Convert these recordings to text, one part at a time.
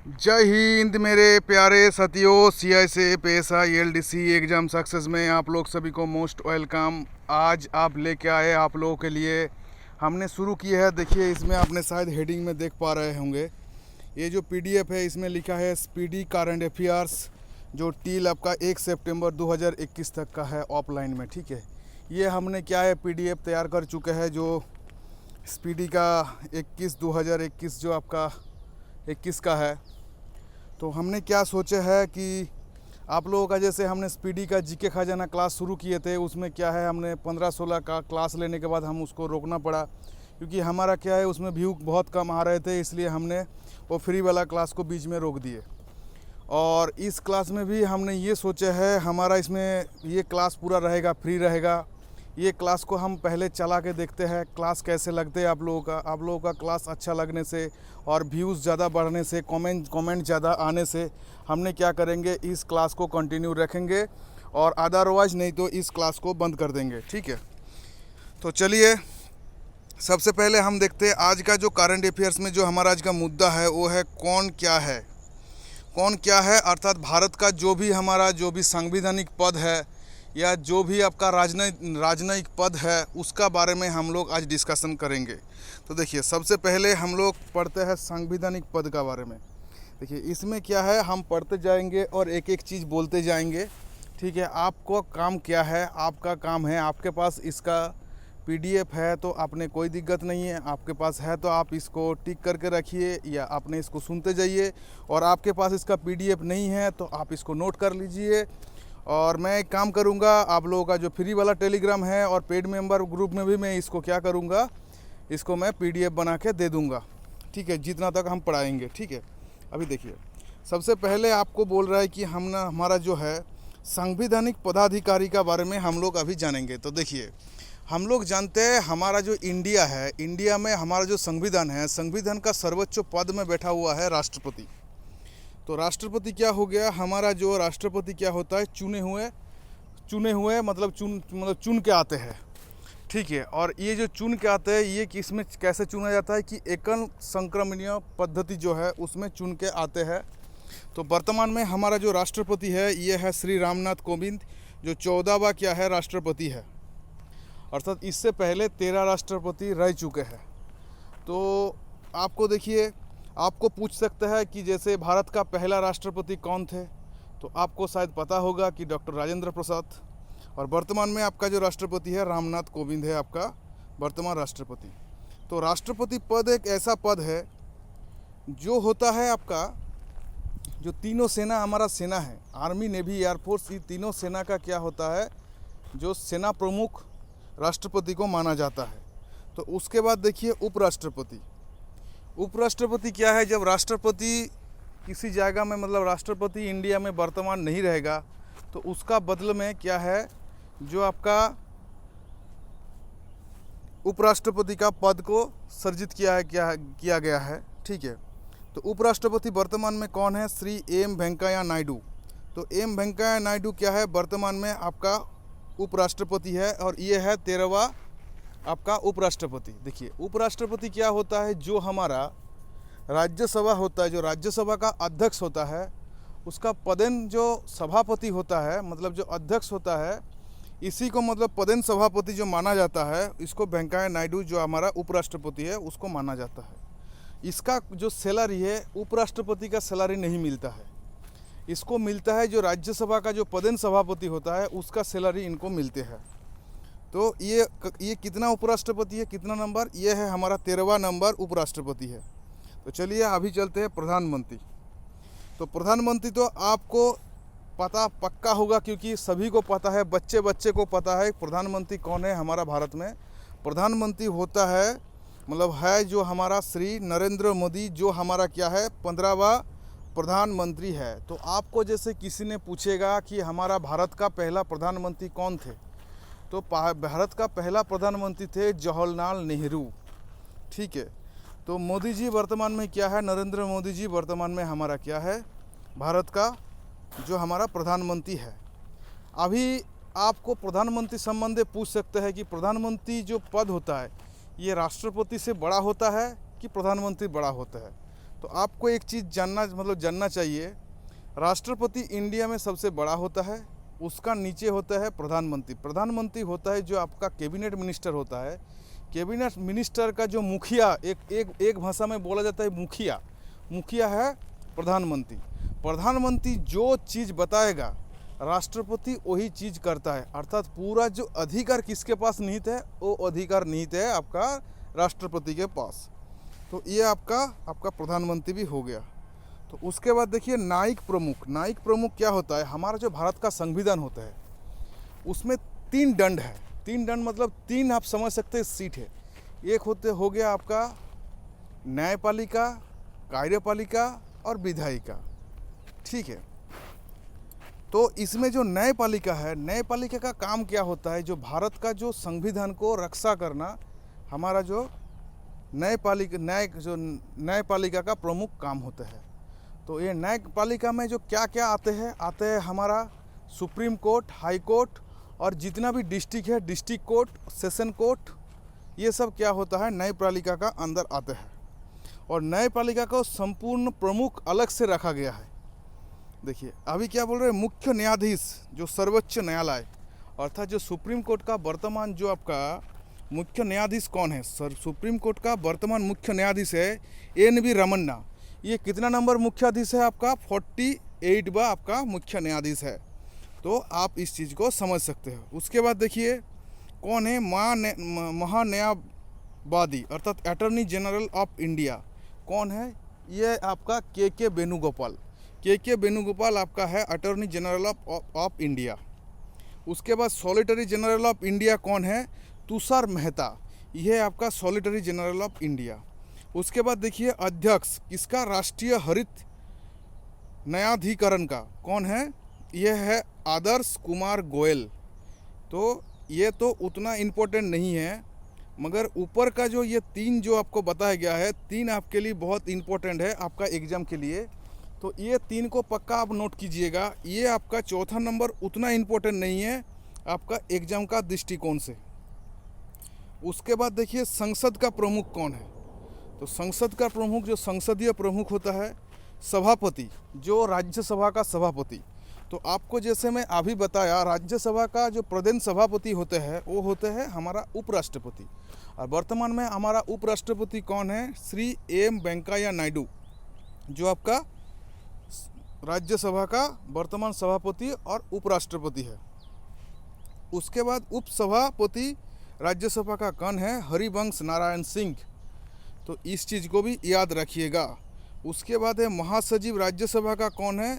जय हिंद मेरे प्यारे साथियों। सीआईएसएफ पेएसआई एलडीसी एग्ज़ाम सक्सेस में आप लोग सभी को मोस्ट वेलकम। आज आप लेके आए आप लोगों के लिए हमने शुरू की है। देखिए इसमें आपने शायद हेडिंग में देख पा रहे होंगे, ये जो पीडीएफ है इसमें लिखा है स्पीडी करंट अफेयर्स, जो टील आपका 1 सितंबर 2021 तक का है ऑफलाइन में। ठीक है, ये हमने क्या है पीडीएफ तैयार कर चुके हैं, जो स्पीडी का 2021 जो आपका 21 का है। तो हमने क्या सोचे है कि आप लोगों का, जैसे हमने स्पीडी का जीके खजाना क्लास शुरू किए थे, उसमें क्या है हमने 15-16 का क्लास लेने के बाद हम उसको रोकना पड़ा, क्योंकि हमारा क्या है उसमें व्यू बहुत कम आ रहे थे, इसलिए हमने वो फ्री वाला क्लास को बीच में रोक दिए। और इस क्लास में भी हमने ये सोचा है हमारा इसमें ये क्लास पूरा रहेगा, फ्री रहेगा। ये क्लास को हम पहले चला के देखते हैं क्लास कैसे लगते हैं आप लोगों का। आप लोगों का क्लास अच्छा लगने से और व्यूज़ ज़्यादा बढ़ने से, कमेंट ज़्यादा आने से हमने क्या करेंगे, इस क्लास को कंटिन्यू रखेंगे, और अदरवाइज नहीं तो इस क्लास को बंद कर देंगे। ठीक है, तो चलिए सबसे पहले हम देखते हैं आज का जो करंट अफेयर्स में जो हमारा आज का मुद्दा है वो है कौन क्या है। कौन क्या है अर्थात भारत का जो भी संवैधानिक पद है या जो भी आपका राजनयिक पद है उसका बारे में हम लोग आज डिस्कशन करेंगे। तो देखिए सबसे पहले हम लोग पढ़ते हैं संवैधानिक पद का बारे में। देखिए इसमें क्या है, हम पढ़ते जाएंगे और एक एक चीज़ बोलते जाएंगे। ठीक है, आपको काम क्या है, आपका काम है, आपके पास इसका पीडीएफ है तो आपने कोई दिक्कत नहीं है, आपके पास है तो आप इसको टिक करके रखिए या आपने इसको सुनते जाइए, और आपके पास इसका पीडीएफ नहीं है तो आप इसको नोट कर लीजिए। और मैं एक काम करूंगा, आप लोगों का जो फ्री वाला टेलीग्राम है और पेड मेंबर ग्रुप में भी मैं इसको क्या करूंगा, इसको मैं पीडीएफ बना के दे दूंगा। ठीक है, जितना तक हम पढ़ाएंगे। ठीक है, अभी देखिए सबसे पहले आपको बोल रहा है कि हमारा जो है संवैधानिक पदाधिकारी का बारे में हम लोग अभी जानेंगे। तो देखिए हम लोग जानते हैं हमारा जो इंडिया है, इंडिया में हमारा जो संविधान है, संविधान का सर्वोच्च पद में बैठा हुआ है राष्ट्रपति। तो राष्ट्रपति क्या हो गया, हमारा जो राष्ट्रपति क्या होता है, चुने हुए मतलब चुन के आते हैं। ठीक है, और ये जो चुन के आते हैं ये किस में कैसे चुना जाता है कि एकल संक्रमणीय पद्धति जो है उसमें चुन के आते हैं। तो वर्तमान में हमारा जो राष्ट्रपति है ये है श्री रामनाथ कोविंद, जो 14वां क्या है राष्ट्रपति है, अर्थात इससे पहले 13 राष्ट्रपति रह चुके हैं। तो आपको देखिए, आपको पूछ सकते हैं कि जैसे भारत का पहला राष्ट्रपति कौन थे, तो आपको शायद पता होगा कि डॉक्टर राजेंद्र प्रसाद। और वर्तमान में आपका जो राष्ट्रपति है रामनाथ कोविंद है आपका वर्तमान राष्ट्रपति। तो राष्ट्रपति पद एक ऐसा पद है जो होता है आपका, जो तीनों सेना, हमारा सेना है आर्मी, नेवी, एयरफोर्स, ये तीनों सेना का क्या होता है, जो सेना प्रमुख राष्ट्रपति को माना जाता है। तो उसके बाद देखिए उपराष्ट्रपति। उपराष्ट्रपति क्या है, जब राष्ट्रपति किसी जगह में, मतलब राष्ट्रपति इंडिया में वर्तमान नहीं रहेगा तो उसका बदले में क्या है, जो आपका उपराष्ट्रपति का पद को सृजित किया गया है। ठीक है, तो उपराष्ट्रपति वर्तमान में कौन है, श्री एम वेंकैया नायडू। तो एम वेंकैया नायडू क्या है, वर्तमान में आपका उपराष्ट्रपति है, और ये है 13वां आपका उपराष्ट्रपति। देखिए उपराष्ट्रपति क्या होता है, जो हमारा राज्यसभा होता है, जो राज्यसभा का अध्यक्ष होता है, उसका पदेन जो सभापति होता है, मतलब जो अध्यक्ष होता है, इसी को मतलब पदेन सभापति जो माना जाता है, इसको वेंकैया नायडू जो हमारा उपराष्ट्रपति है उसको माना जाता है। इसका जो सैलरी है, उपराष्ट्रपति का सैलरी नहीं मिलता है, इसको मिलता है जो राज्यसभा का जो पदेन सभापति होता है उसका सैलरी इनको मिलते हैं। तो ये कितना उपराष्ट्रपति है, कितना नंबर, ये है हमारा 13वां नंबर उपराष्ट्रपति है। तो चलिए अभी चलते हैं प्रधानमंत्री। तो प्रधानमंत्री तो आपको पता पक्का होगा, क्योंकि सभी को पता है, बच्चे बच्चे को पता है प्रधानमंत्री कौन है हमारा भारत में। प्रधानमंत्री होता है, मतलब है जो हमारा श्री नरेंद्र मोदी, जो हमारा क्या है 15वां प्रधानमंत्री है। तो आपको जैसे किसी ने पूछेगा कि हमारा भारत का पहला प्रधानमंत्री कौन थे, तो भारत का पहला प्रधानमंत्री थे जवाहरलाल नेहरू। ठीक है, तो मोदी जी वर्तमान में क्या है, नरेंद्र मोदी जी वर्तमान में हमारा क्या है, भारत का जो हमारा प्रधानमंत्री है। अभी आपको प्रधानमंत्री संबंधी पूछ सकते हैं कि प्रधानमंत्री जो पद होता है ये राष्ट्रपति से बड़ा होता है कि प्रधानमंत्री बड़ा होता है। तो आपको एक चीज़ जानना चाहिए, राष्ट्रपति इंडिया में सबसे बड़ा होता है, उसका नीचे होता है प्रधानमंत्री। प्रधानमंत्री होता है जो आपका कैबिनेट मिनिस्टर होता है। कैबिनेट मिनिस्टर का जो मुखिया, एक भाषा में बोला जाता है मुखिया है प्रधानमंत्री। प्रधानमंत्री जो चीज़ बताएगा राष्ट्रपति वही चीज़ करता है, अर्थात पूरा जो अधिकार किसके पास निहित है, वो अधिकार निहित है आपका राष्ट्रपति के पास। तो ये आपका प्रधानमंत्री भी हो गया। तो उसके बाद देखिए न्यायिक प्रमुख क्या होता है। हमारा जो भारत का संविधान होता है उसमें 3 दंड है। 3 दंड मतलब 3 आप समझ सकते हैं सीट है। एक हो गया आपका न्यायपालिका, कार्यपालिका और विधायिका, ठीक है। तो इसमें जो न्यायपालिका है, न्यायपालिका का काम क्या होता है, जो भारत का जो संविधान को रक्षा करना हमारा जो न्यायपालिका का प्रमुख काम होता है। तो ये न्यायपालिका में जो क्या क्या आते हैं हमारा सुप्रीम कोर्ट, हाई कोर्ट और जितना भी डिस्ट्रिक्ट है, डिस्ट्रिक्ट कोर्ट, सेशन कोर्ट, ये सब क्या होता है न्यायपालिका का अंदर आते हैं। और न्यायपालिका को संपूर्ण प्रमुख अलग से रखा गया है। देखिए अभी क्या बोल रहे हैं, मुख्य न्यायाधीश जो सर्वोच्च न्यायालय अर्थात जो सुप्रीम कोर्ट का वर्तमान जो आपका मुख्य न्यायाधीश कौन है, सुप्रीम कोर्ट का वर्तमान मुख्य न्यायाधीश है NV रमन्ना। ये कितना नंबर मुख्याधीश है आपका, 48वां आपका मुख्य न्यायाधीश है। तो आप इस चीज़ को समझ सकते हो। उसके बाद देखिए कौन है महान्यायवादी अर्थात अटॉर्नी जनरल ऑफ इंडिया कौन है, ये आपका के वेणुगोपाल आपका है अटॉर्नी जनरल ऑफ इंडिया। उसके बाद सॉलिटरी जनरल ऑफ इंडिया कौन है, तुषार मेहता, यह आपका सॉलिटरी जनरल ऑफ इंडिया। उसके बाद देखिए अध्यक्ष किसका, राष्ट्रीय हरित न्यायाधिकरण का कौन है, यह है आदर्श कुमार गोयल। तो ये तो उतना इम्पोर्टेंट नहीं है, मगर ऊपर का जो ये 3 जो आपको बताया गया है, 3 आपके लिए बहुत इम्पोर्टेंट है आपका एग्ज़ाम के लिए। तो ये 3 को पक्का आप नोट कीजिएगा। ये आपका चौथा नंबर उतना इम्पोर्टेंट नहीं है आपका एग्ज़ाम का दृष्टिकोण से। उसके बाद देखिए संसद का प्रमुख कौन है। तो संसद का प्रमुख जो संसदीय प्रमुख होता है, सभापति जो राज्यसभा का सभापति। तो आपको जैसे मैं अभी बताया राज्यसभा का जो प्रधान सभापति होते हैं वो होते हैं हमारा उपराष्ट्रपति। और वर्तमान में हमारा उपराष्ट्रपति कौन है, श्री M वेंकैया नायडू, जो आपका राज्यसभा का वर्तमान सभापति और उपराष्ट्रपति है। उसके बाद उपसभापति राज्यसभा का कौन है, हरिवंश नारायण सिंह। तो इस चीज़ को भी याद रखिएगा। उसके बाद है महासचिव राज्यसभा का कौन है,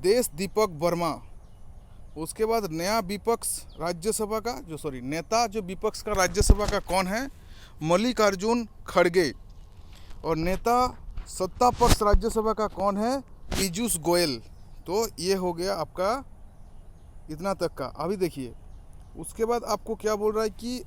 देश दीपक वर्मा। उसके बाद नेता जो विपक्ष का राज्यसभा का कौन है, मल्लिकार्जुन खड़गे। और नेता सत्ता पक्ष राज्यसभा का कौन है, पीयूष गोयल। तो ये हो गया आपका इतना तक का। अभी देखिए उसके बाद आपको क्या बोल रहा है कि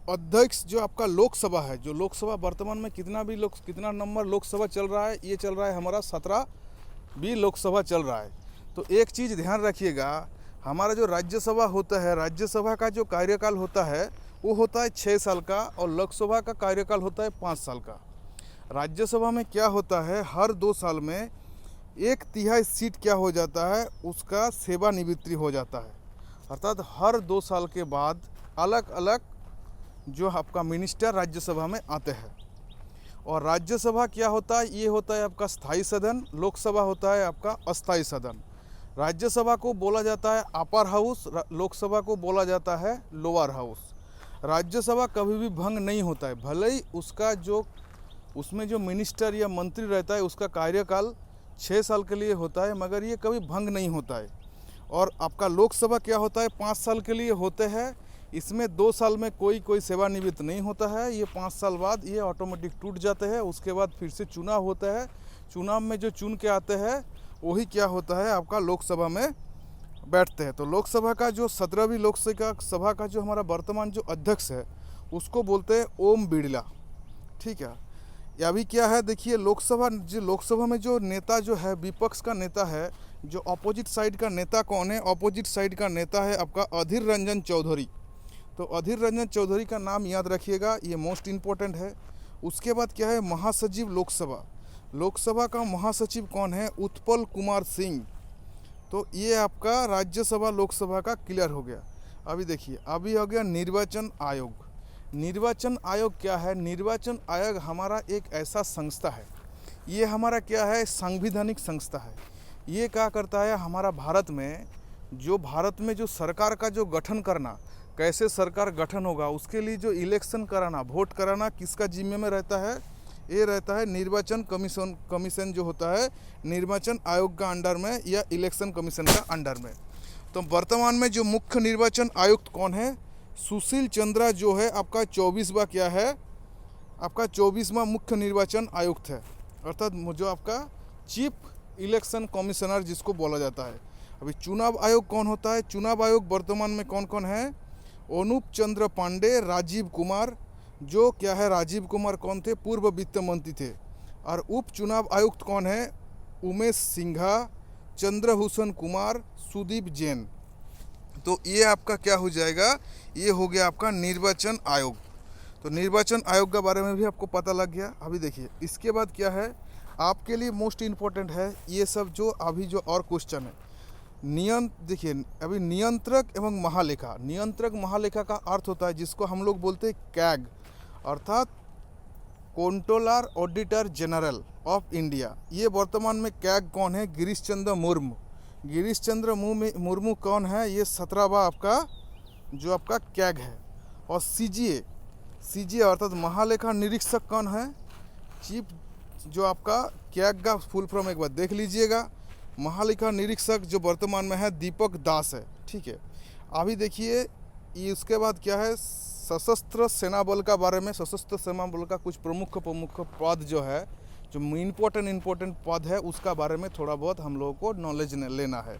अध्यक्ष जो आपका लोकसभा है, जो लोकसभा वर्तमान में कितना नंबर लोकसभा चल रहा है, ये चल रहा है हमारा 17वीं लोकसभा चल रहा है। तो एक चीज़ ध्यान रखिएगा, हमारा जो राज्यसभा होता है, राज्यसभा का जो कार्यकाल होता है वो होता है 6 साल का और लोकसभा का कार्यकाल होता है 5 साल का। राज्यसभा में क्या होता है, हर 2 साल में 1/3 सीट क्या हो जाता है, उसका सेवानिवृत्ति हो जाता है। अर्थात हर 2 साल के बाद अलग अलग जो आपका मिनिस्टर राज्यसभा में आते हैं। और राज्यसभा क्या होता है, ये होता है आपका स्थायी सदन, लोकसभा होता है आपका अस्थायी सदन। राज्यसभा को बोला जाता है अपर हाउस, लोकसभा को बोला जाता है लोअर हाउस। राज्यसभा कभी भी भंग नहीं होता है, भले ही उसमें जो मिनिस्टर या मंत्री रहता है उसका कार्यकाल 6 साल के लिए होता है, मगर ये कभी भंग नहीं होता है। और आपका लोकसभा क्या होता है, 5 साल के लिए होते हैं। इसमें 2 साल में कोई सेवानिवृत्त नहीं होता है, ये 5 साल बाद ये ऑटोमेटिक टूट जाते हैं। उसके बाद फिर से चुनाव होता है, चुनाव में जो चुन के आते हैं वही क्या होता है आपका लोकसभा में बैठते हैं। तो लोकसभा का जो 17वीं लोकसभा का जो हमारा वर्तमान जो अध्यक्ष है उसको बोलते हैं ओम बिरला, ठीक है। अभी क्या है देखिए, लोकसभा में जो नेता जो है, विपक्ष का नेता है, जो अपोजिट साइड का नेता कौन है, अपोजिट साइड का नेता है आपका अधीर रंजन चौधरी। तो अधीर रंजन चौधरी का नाम याद रखिएगा, ये मोस्ट इम्पोर्टेंट है। उसके बाद क्या है, महासचिव लोकसभा। लोकसभा का महासचिव कौन है? उत्पल कुमार सिंह। तो ये आपका राज्यसभा लोकसभा का क्लियर हो गया। अभी देखिए, अभी हो गया निर्वाचन आयोग। निर्वाचन आयोग क्या है? निर्वाचन आयोग हमारा एक ऐसा संस्था है, ये हमारा क्या है? संवैधानिक संस्था है। ये क्या करता है? हमारा भारत में जो सरकार का जो गठन करना, कैसे सरकार गठन होगा, उसके लिए जो इलेक्शन कराना, वोट कराना किसका जिम्मे में रहता है? ये रहता है निर्वाचन कमीशन जो होता है निर्वाचन आयोग का अंडर में या इलेक्शन कमीशन का अंडर में। तो वर्तमान में जो मुख्य निर्वाचन आयुक्त कौन है? सुशील चंद्रा जो है आपका 24वां क्या है? आपका 24वां मुख्य निर्वाचन आयुक्त है, अर्थात जो आपका चीफ इलेक्शन कमिश्नर जिसको बोला जाता है। अभी चुनाव आयोग कौन होता है? चुनाव आयोग वर्तमान में कौन कौन है? अनूप चंद्र पांडे, राजीव कुमार, जो क्या है राजीव कुमार कौन थे? पूर्व वित्त मंत्री थे। और उप चुनाव आयुक्त कौन है? उमेश सिंघा, चंद्रभूषण कुमार, सुदीप जैन। तो ये आपका क्या हो जाएगा? ये हो गया आपका निर्वाचन आयोग। तो निर्वाचन आयोग के बारे में भी आपको पता लग गया। अभी देखिए इसके बाद क्या है आपके लिए मोस्ट इम्पोर्टेंट है ये सब जो अभी जो और क्वेश्चन है। देखिए अभी नियंत्रक एवं महालेखा। नियंत्रक महालेखा का अर्थ होता है जिसको हम लोग बोलते हैं कैग, अर्थात controller auditor general of India. ये वर्तमान में कैग कौन है? गिरीश चंद्र मुर्मू। गिरीश चंद्र मुर्मू कौन है? ये 17वां आपका जो आपका कैग है। और सीजीए अर्थात महालेखा निरीक्षक कौन है? चीफ जो आपका कैग का फुल फॉर्म एक बार देख लीजिएगा। महालेखा निरीक्षक जो वर्तमान में है दीपक दास है, ठीक है। अभी देखिए ये उसके बाद क्या है सशस्त्र सेना बल का बारे में। सशस्त्र सेना बल का कुछ प्रमुख पद जो है, जो इम्पोर्टेंट पद है उसका बारे में थोड़ा बहुत हम लोगों को नॉलेज लेना है,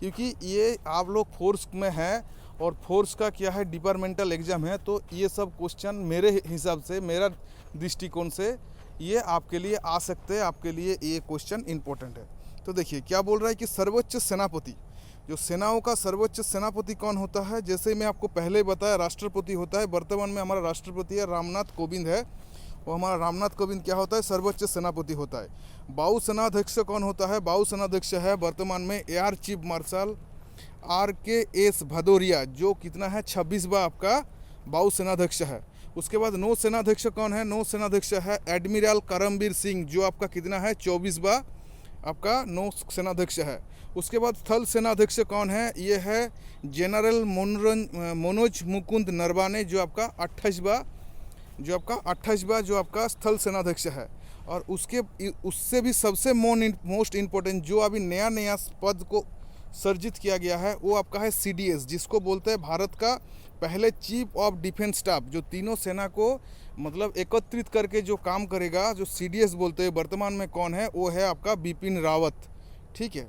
क्योंकि ये आप लोग फोर्स में हैं और फोर्स का क्या है डिपार्टमेंटल एग्ज़ाम है। तो ये सब क्वेश्चन मेरे हिसाब से, मेरा दृष्टिकोण से ये आपके लिए आ सकते हैं, आपके लिए ये क्वेश्चन इम्पोर्टेंट है। तो देखिए क्या बोल रहा है कि सर्वोच्च सेनापति, जो सेनाओं का सर्वोच्च सेनापति कौन होता है? जैसे मैं आपको पहले बताया राष्ट्रपति होता है। वर्तमान में हमारा राष्ट्रपति है रामनाथ कोविंद है, वो हमारा रामनाथ कोविंद क्या होता है? सर्वोच्च सेनापति होता है। वायु सेनाध्यक्ष कौन होता है? वायु सेनाध्यक्ष है वर्तमान में air chief marshal RKS Bhadauria, जो कितना है 26वां आपका वायु सेनाध्यक्ष है। उसके बाद नौ सेनाध्यक्ष कौन है? नौ सेनाध्यक्ष है एडमिरल करमबीर सिंह, जो आपका कितना है 24वां आपका नौ सेनाध्यक्ष है। उसके बाद थल सेनाध्यक्ष कौन है? ये है जनरल मनोज मुकुंद नरवाने, जो आपका 28वां जो आपका स्थल सेनाध्यक्ष है। और उससे भी सबसे मोस्ट इम्पोर्टेंट जो अभी नया पद को सर्जित किया गया है वो आपका है CDS, जिसको बोलते हैं भारत का पहले चीफ ऑफ डिफेंस स्टाफ, जो तीनों सेना को मतलब एकत्रित करके जो काम करेगा, जो CDS बोलते हैं। वर्तमान में कौन है? वो है आपका बिपिन रावत, ठीक है।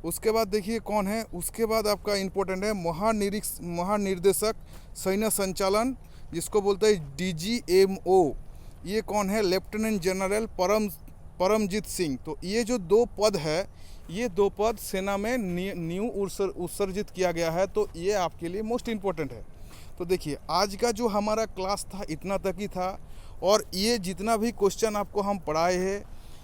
उसके बाद देखिए कौन है, उसके बाद आपका इम्पोर्टेंट है महानिर्देशक सैन्य संचालन, जिसको बोलते हैं DGMO। ये कौन है? Lieutenant general Paramjit Singh. तो ये जो दो पद है, ये दो पद सेना में न्यू उत्सर्जित किया गया है। तो ये आपके लिए मोस्ट इम्पोर्टेंट है। तो देखिए आज का जो हमारा क्लास था इतना तक ही था, और ये जितना भी क्वेश्चन आपको हम पढ़ाए हैं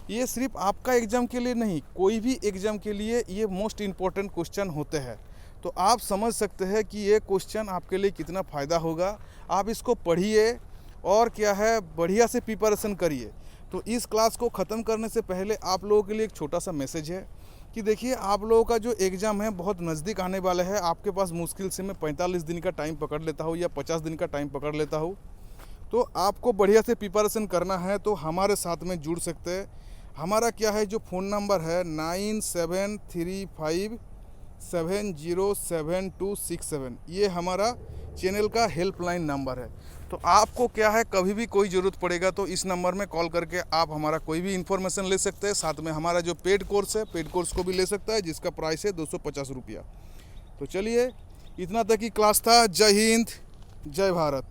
ये सिर्फ आपका एग्ज़ाम के लिए नहीं, कोई भी एग्ज़ाम के लिए ये मोस्ट इम्पोर्टेंट क्वेश्चन होते हैं। तो आप समझ सकते हैं कि ये क्वेश्चन आपके लिए कितना फ़ायदा होगा। आप इसको पढ़िए और क्या है बढ़िया से प्रिपरेशन करिए। तो इस क्लास को ख़त्म करने से पहले आप लोगों के लिए एक छोटा सा मैसेज है कि देखिए आप लोगों का जो एग्ज़ाम है बहुत नज़दीक आने वाला है। आपके पास मुश्किल से मैं 45 दिन का टाइम पकड़ लेता हूँ या 50 दिन का टाइम पकड़ लेता हूँ। तो आपको बढ़िया से प्रिपरेशन करना है तो हमारे साथ में जुड़ सकते हैं। हमारा क्या है जो फ़ोन नंबर है 9735707267, ये हमारा चैनल का हेल्पलाइन नंबर है। तो आपको क्या है कभी भी कोई ज़रूरत पड़ेगा तो इस नंबर में कॉल करके आप हमारा कोई भी इन्फॉर्मेशन ले सकते हैं। साथ में हमारा जो पेड कोर्स है, पेड कोर्स को भी ले सकता है, जिसका प्राइस है 250 रुपया। तो चलिए इतना तक की क्लास था। जय हिंद, जय भारत।